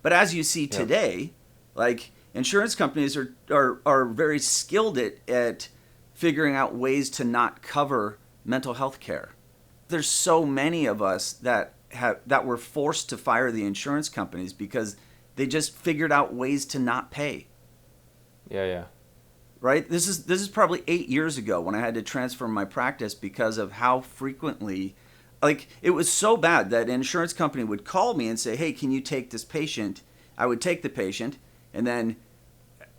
But as you see today, like insurance companies are very skilled at figuring out ways to not cover mental health care. There's so many of us that were forced to fire the insurance companies because they just figured out ways to not pay. Yeah. Right? This is probably 8 years ago when I had to transfer my practice because of how frequently, like, it was so bad that an insurance company would call me and say, hey, can you take this patient? I would take the patient, and then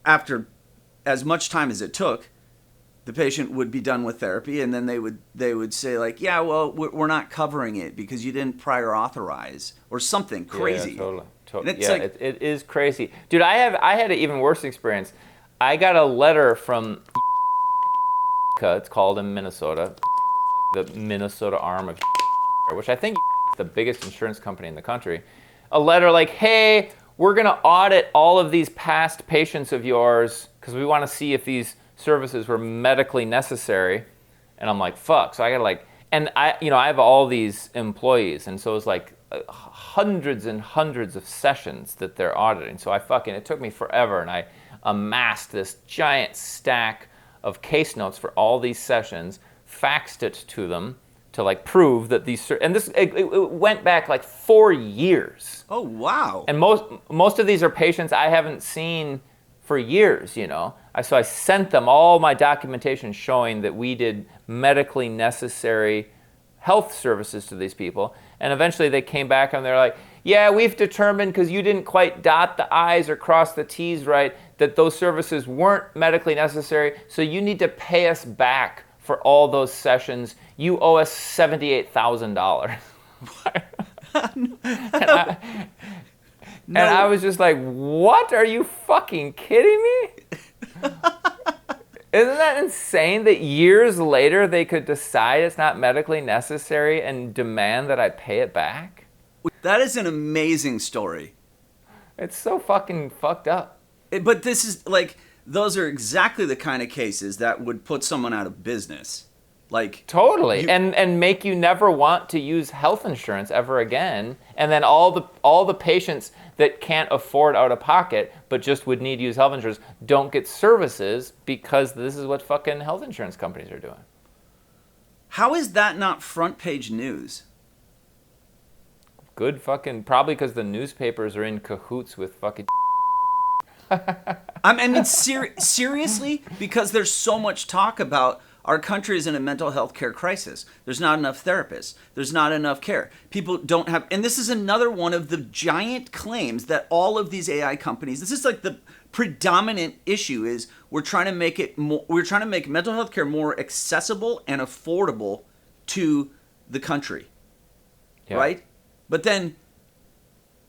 after as much time as it took, the patient would be done with therapy, and then they would say, like, yeah, well, we're not covering it because you didn't prior authorize or something crazy. Yeah, totally. It's yeah, like, it is crazy. Dude, I had an even worse experience. I got a letter from it's called in Minnesota, the Minnesota arm of which I think is the biggest insurance company in the country. A letter like, hey, we're going to audit all of these past patients of yours because we want to see if these services were medically necessary. And I'm like, fuck. So I got like, and I have all these employees. And so it's like hundreds and hundreds of sessions that they're auditing. So it took me forever. And I amassed this giant stack of case notes for all these sessions, faxed it to them to like prove that these, and this, it went back like 4 years. oh, wow. And most of these are patients I haven't seen for years, So I sent them all my documentation showing that we did medically necessary health services to these people. And eventually they came back and they're like, yeah, we've determined because you didn't quite dot the I's or cross the T's right, that those services weren't medically necessary. So you need to pay us back for all those sessions. You owe us $78,000. And I was just like, what? Are you fucking kidding me? Isn't that insane that years later they could decide it's not medically necessary and demand that I pay it back? That is an amazing story. It's so fucking fucked up. But this is like, those are exactly the kind of cases that would put someone out of business. Like, totally, and make you never want to use health insurance ever again. And then all the patients that can't afford out of pocket but just would need to use health insurance don't get services because this is what fucking health insurance companies are doing. How is that not front page news? Good fucking, probably because the newspapers are in cahoots with fucking. I mean, seriously, because there's so much talk about our country is in a mental health care crisis. There's not enough therapists. There's not enough care. People don't have, and this is another one of the giant claims that all of these AI companies, this is like the predominant issue is we're trying to make mental health care more accessible and affordable to the country. Yeah. Right? But then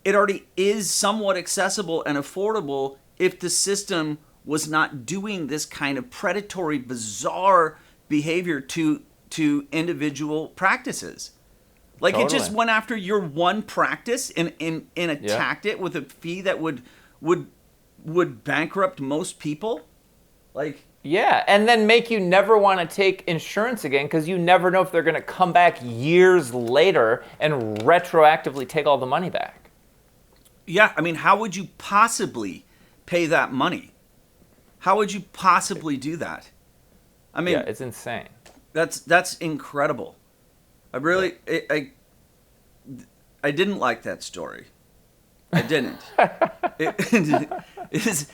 it already is somewhat accessible and affordable if the system was not doing this kind of predatory, bizarre behavior to individual practices. Like, totally. It just went after your one practice and attacked it with a fee that would bankrupt most people. Like, yeah, and then make you never want to take insurance again because you never know if they're going to come back years later and retroactively take all the money back. Yeah, I mean, how would you possibly pay that money? How would you possibly do that? I mean, yeah, it's insane. That's incredible. I really, I didn't like that story. I didn't. It is